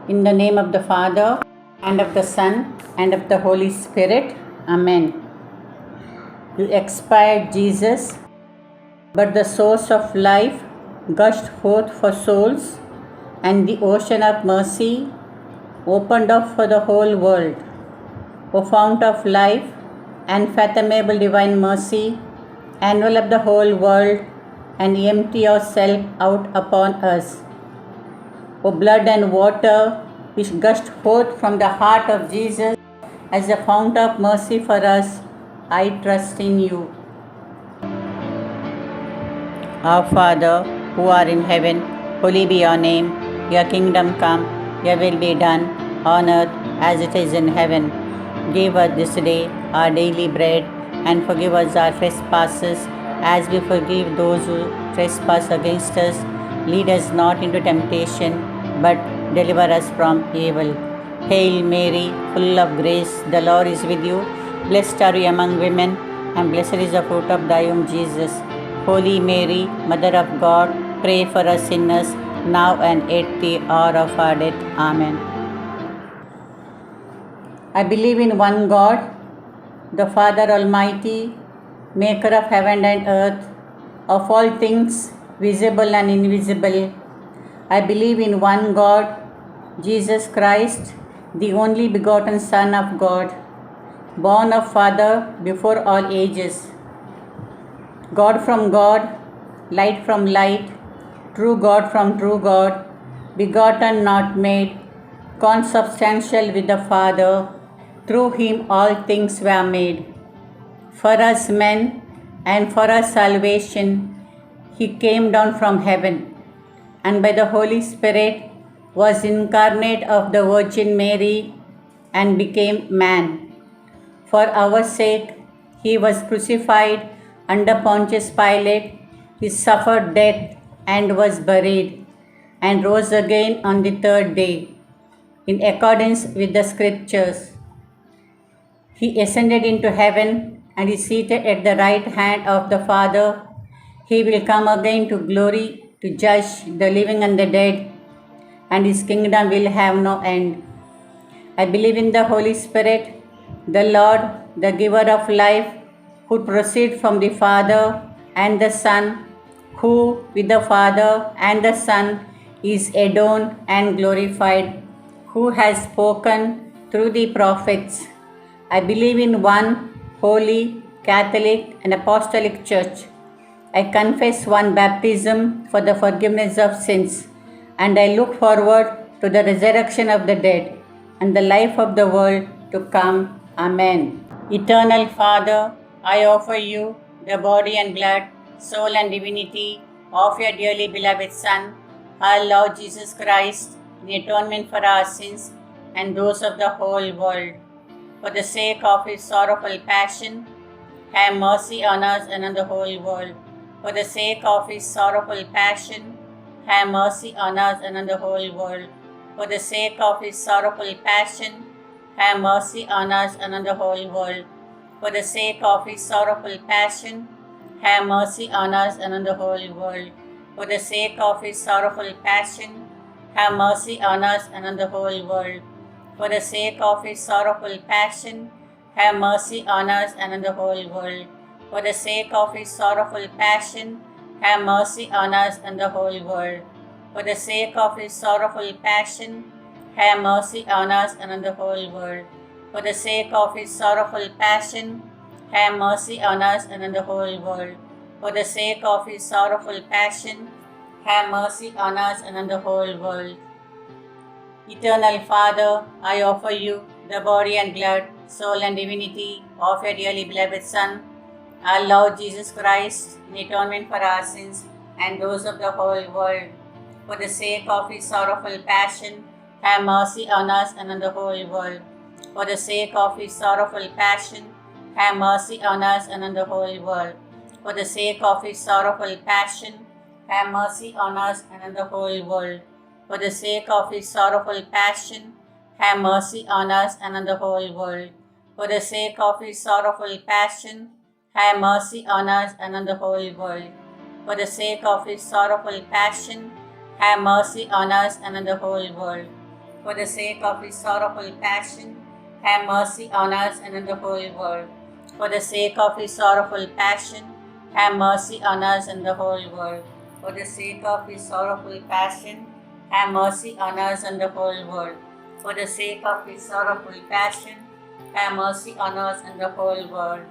In the name of the Father, and of the Son, and of the Holy Spirit. Amen. You expired, Jesus, but the source of life gushed forth for souls, and the ocean of mercy opened up for the whole world. O fount of life, unfathomable divine mercy, envelop the whole world and empty yourself out upon us. O blood and water which gushed forth from the heart of Jesus as a fount of mercy for us, I trust in you. Our Father, who art in heaven, holy be your name. Your kingdom come, your will be done, on earth as it is in heaven. Give us this day our daily bread, and forgive us our trespasses, as we forgive those who trespass against us. Lead us not into temptation, but deliver us from evil. Hail Mary, full of grace, the Lord is with you. Blessed are you among women, and blessed is the fruit of thy womb, Jesus. Holy Mary, Mother of God, pray for us sinners, now and at the hour of our death. Amen. I believe in one God, the Father Almighty, maker of heaven and earth, of all things visible and invisible. I believe in one God, Jesus Christ, the only begotten Son of God, born of Father before all ages. God from God, light from light, true God from true God, begotten not made, consubstantial with the Father, through him all things were made. For us men and for our salvation, he came down from heaven, and by the Holy Spirit was incarnate of the Virgin Mary and became man. For our sake, he was crucified under Pontius Pilate. He suffered death and was buried, and rose again on the third day, in accordance with the Scriptures. He ascended into heaven and is seated at the right hand of the Father. He will come again to glory to judge the living and the dead, and his kingdom will have no end. I believe in the Holy Spirit, the Lord, the giver of life, who proceeds from the Father and the Son, who with the Father and the Son is adorned and glorified, who has spoken through the prophets. I believe in one holy, Catholic, and Apostolic Church. I confess one baptism for the forgiveness of sins, and I look forward to the resurrection of the dead and the life of the world to come. Amen. Eternal Father, I offer you the body and blood, soul and divinity of your dearly beloved Son, our Lord Jesus Christ, in atonement for our sins and those of the whole world. For the sake of his sorrowful passion, have mercy on us and on the whole world. For the sake of his sorrowful passion, have mercy on us and on the whole world. For the sake of his sorrowful passion, have mercy on us and on the whole world. For the sake of his sorrowful passion, have mercy on us and on the whole world. For the sake of his sorrowful passion, have mercy on us and on the whole world. For the sake of his sorrowful passion, have mercy on us and on the whole world. For the sake of his sorrowful passion, have mercy on us and the whole world. For the sake of his sorrowful passion, have mercy on us and on the whole world. For the sake of his sorrowful passion, have mercy on us and on the whole world. For the sake of his sorrowful passion, have mercy on us and on the whole world. Eternal Father, I offer you the body and blood, soul and divinity of your dearly beloved Son, our Lord Jesus Christ, in atonement for our sins and those of the whole world. For the sake of his sorrowful passion, have mercy on us and on the whole world. For the sake of his sorrowful passion, have mercy on us and on the whole world. For the sake of his sorrowful passion, have mercy on us and on the whole world. For the sake of his sorrowful passion, have mercy on us and on the whole world. For the sake of his sorrowful passion, have mercy on us and on the whole world. For the sake of his sorrowful passion, have mercy on us and on the whole world. for the sake of his sorrowful passion, have mercy on us and on the whole world. For the sake of his sorrowful passion, have mercy on us and the whole world. For the sake of his sorrowful passion, have mercy on us and the whole world. For the sake of his sorrowful passion, have mercy on us and the whole world.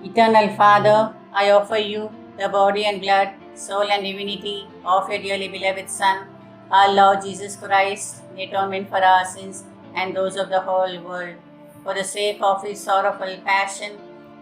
Eternal Father, I offer you the body and blood, soul and divinity of your dearly beloved Son, our Lord Jesus Christ, in atonement for our sins and those of the whole world. For the sake of his sorrowful passion,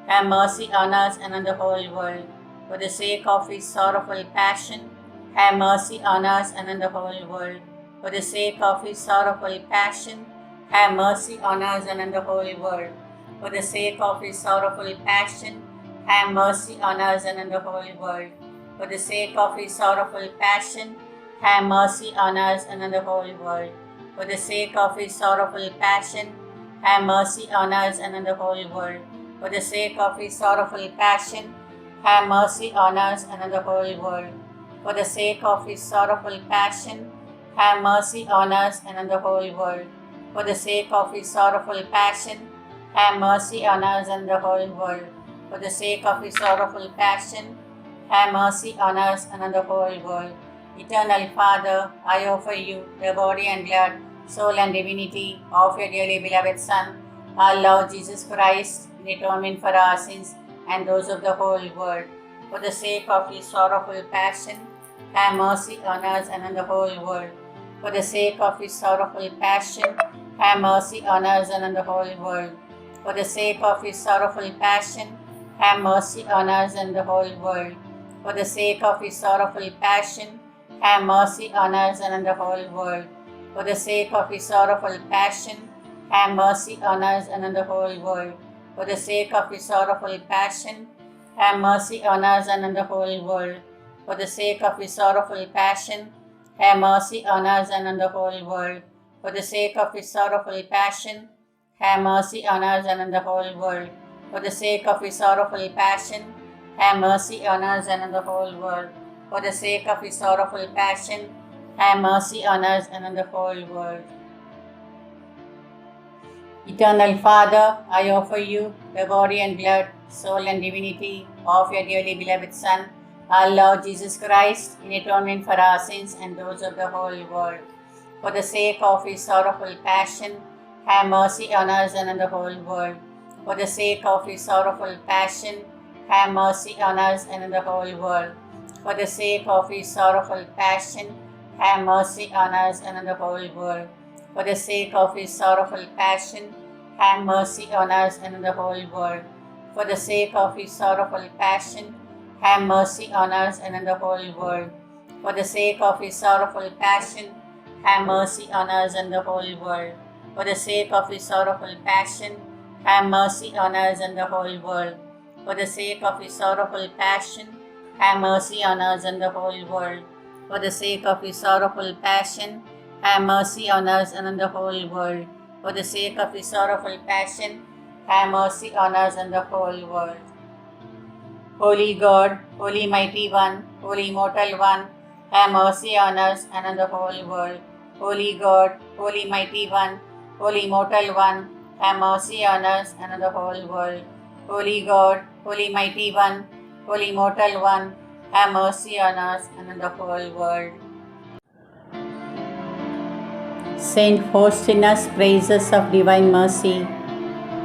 have mercy on us and on the whole world. For the sake of his sorrowful passion, have mercy on us and on the whole world. For the sake of his sorrowful passion, have mercy on us and on the whole world. For the sake of his sorrowful passion, have mercy on us and on the whole world. For the sake of his sorrowful passion, have mercy on us and on the whole world. For the sake of his sorrowful passion, have mercy on us and on the whole world. For the sake of his sorrowful passion, have mercy on us and on the whole world. For the sake of his sorrowful passion, have mercy on us and on the whole world. For the sake of his sorrowful passion, have mercy on us and the whole world. For the sake of his sorrowful passion, have mercy on us and on the whole world. Eternal Father, I offer you the body and blood, soul and divinity of your dearly beloved Son, our Lord Jesus Christ, in atonement for our sins and those of the whole world. For the sake of his sorrowful passion, have mercy on us and on the whole world. For the sake of his sorrowful passion, have mercy on us and on the whole world. For the sake of his sorrowful passion, have mercy on us and the whole world. For the sake of his sorrowful passion, have mercy on us and on the whole world. For the sake of his sorrowful passion, have mercy on us and on the whole world. For the sake of his sorrowful passion, have mercy on us and on the whole world. For the sake of his sorrowful passion, have mercy on us and on the whole world. For the sake of his sorrowful passion, have mercy on us and on the whole world. For the sake of his sorrowful passion, have mercy on us and on the whole world. For the sake of his sorrowful passion, have mercy on us and on the whole world. Eternal Father, I offer you the body and blood, soul and divinity of your dearly beloved Son, our Lord Jesus Christ, in atonement for our sins and those of the whole world. For the sake of his sorrowful passion, have mercy on us and on the whole world. For the sake of his sorrowful passion, have mercy on us and on the whole world. For the sake of his sorrowful passion, have mercy on us and on the whole world. For the sake of his sorrowful passion, have mercy on us and on the whole world. For the sake of his sorrowful passion, have mercy on us and on the whole world. For the sake of his sorrowful passion, have mercy on us and the whole world. For the sake of his sorrowful passion, have mercy on us and the whole world. For the sake of his sorrowful passion, have mercy on us and the whole world. For the sake of his sorrowful passion, have mercy on us and on the whole world. For the sake of his sorrowful passion, have mercy on us and the whole world. Holy God, Holy Mighty One, Holy Immortal One, have mercy on us and on the whole world. Holy God, Holy Mighty One, Holy Immortal One, have mercy on us and on the whole world. Holy God, Holy Mighty One, Holy Immortal One, have mercy on us and on the whole world. Saint Faustinus praises of divine mercy.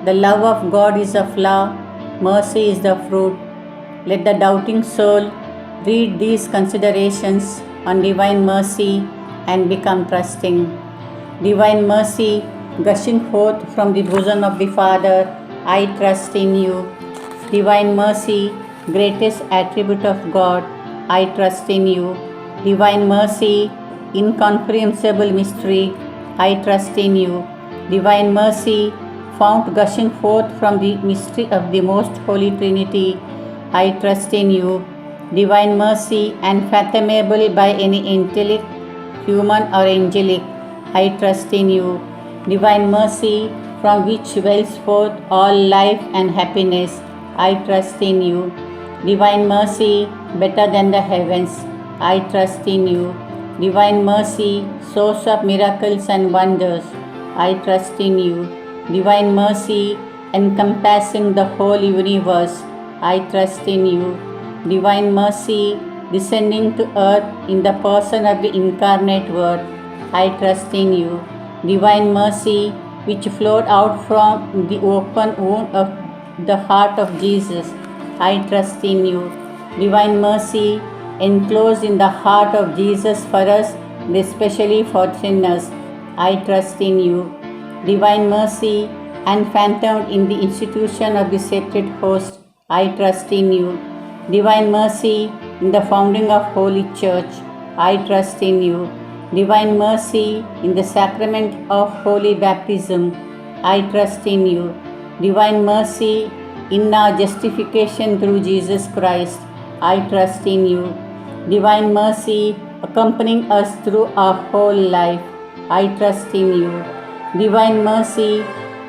The love of God is the flower, mercy is the fruit. Let the doubting soul read these considerations on divine mercy and become trusting. Divine mercy, gushing forth from the bosom of the Father, I trust in you. Divine mercy, greatest attribute of God, I trust in you. Divine mercy, incomprehensible mystery, I trust in you. Divine mercy, fount gushing forth from the mystery of the most holy Trinity, I trust in you. Divine mercy, unfathomable by any intellect, human or angelic, I trust in you. Divine mercy, from which wells forth all life and happiness, I trust in you. Divine mercy, better than the heavens, I trust in you. Divine mercy, source of miracles and wonders, I trust in you. Divine mercy, encompassing the whole universe, I trust in you. Divine mercy, descending to earth in the person of the incarnate Word, I trust in you. Divine mercy, which flowed out from the open wound of the heart of Jesus, I trust in you. Divine mercy, enclosed in the heart of Jesus for us, and especially for sinners, I trust in you. Divine mercy, unphantomed in the institution of the sacred host, I trust in you. Divine mercy, in the founding of Holy Church, I trust in you. Divine mercy, in the sacrament of holy baptism, I trust in you. Divine mercy, in our justification through Jesus Christ, I trust in you. Divine mercy, accompanying us through our whole life, I trust in you. Divine mercy,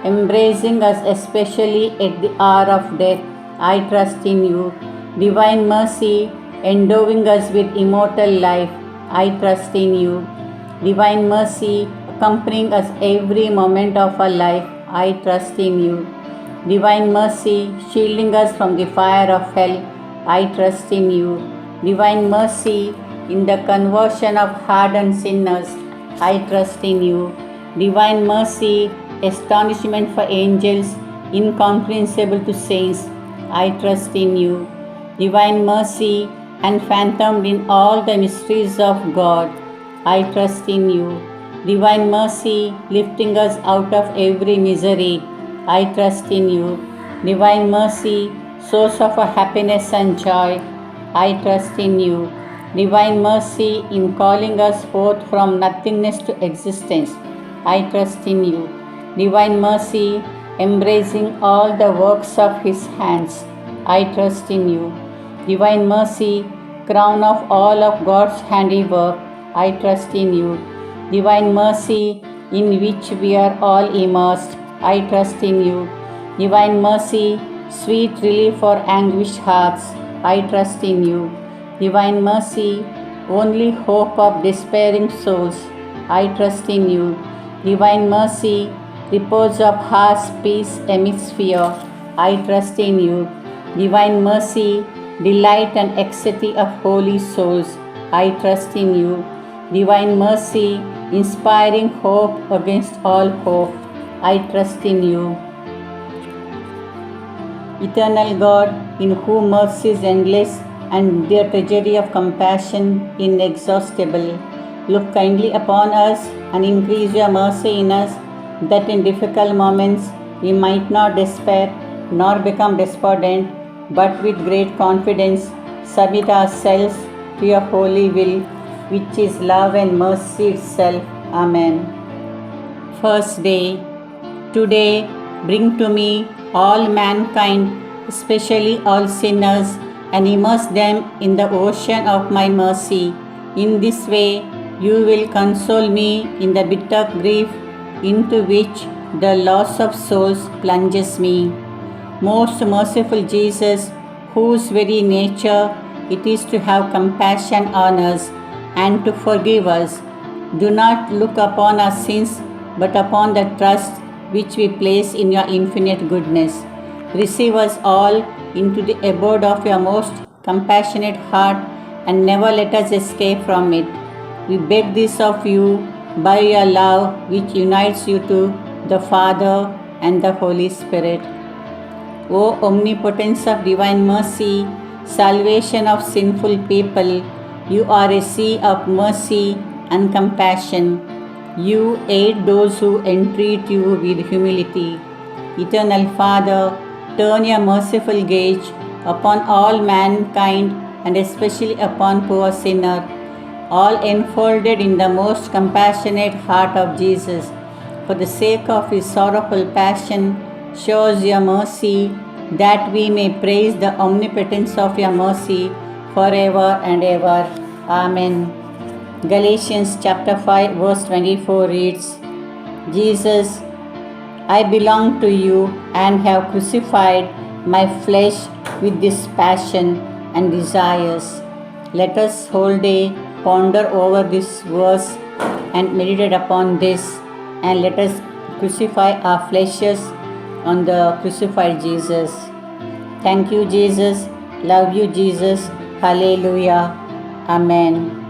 embracing us especially at the hour of death, I trust in you. Divine mercy, endowing us with immortal life, I trust in you. Divine mercy, accompanying us every moment of our life, I trust in you. Divine mercy, shielding us from the fire of hell, I trust in you. Divine mercy, in the conversion of hardened sinners, I trust in you. Divine mercy, astonishment for angels, incomprehensible to saints, I trust in you. Divine mercy, unphantomed in all the mysteries of God, I trust in you. Divine mercy, lifting us out of every misery, I trust in you. Divine mercy, source of our happiness and joy, I trust in you. Divine mercy, in calling us forth from nothingness to existence, I trust in you. Divine mercy, embracing all the works of His hands, I trust in you. Divine mercy, crown of all of God's handiwork, I trust in you. Divine mercy, in which we are all immersed, I trust in you. Divine mercy, sweet relief for anguished hearts, I trust in you. Divine mercy, only hope of despairing souls, I trust in you. Divine mercy, repose of heart's peace amidst fear, I trust in you. Divine mercy, delight and ecstasy of holy souls, I trust in you. Divine mercy, inspiring hope against all hope, I trust in you. Eternal God, in whom mercy is endless and their treasury of compassion inexhaustible, look kindly upon us and increase your mercy in us, that in difficult moments we might not despair nor become despondent, but with great confidence submit ourselves to your holy will, which is love and mercy itself. Amen. First day. Today, bring to me all mankind, especially all sinners, and immerse them in the ocean of my mercy. In this way, you will console me in the bitter grief into which the loss of souls plunges me. Most merciful Jesus, whose very nature it is to have compassion on us and to forgive us, do not look upon our sins but upon the trust which we place in your infinite goodness. Receive us all into the abode of your most compassionate heart and never let us escape from it. We beg this of you by your love which unites you to the Father and the Holy Spirit. O omnipotence of divine mercy, salvation of sinful people, you are a sea of mercy and compassion. You aid those who entreat you with humility. Eternal Father, turn your merciful gaze upon all mankind and especially upon poor sinner, all enfolded in the most compassionate heart of Jesus. For the sake of his sorrowful passion, show us your mercy, that we may praise the omnipotence of your mercy forever and ever. Amen. Galatians chapter 5 verse 24 reads, Jesus, I belong to you and have crucified my flesh with this passion and desires. Let us whole day ponder over this verse and meditate upon this, and let us crucify our fleshes on the crucified Jesus. Thank you, Jesus. Love you, Jesus. Hallelujah. Amen.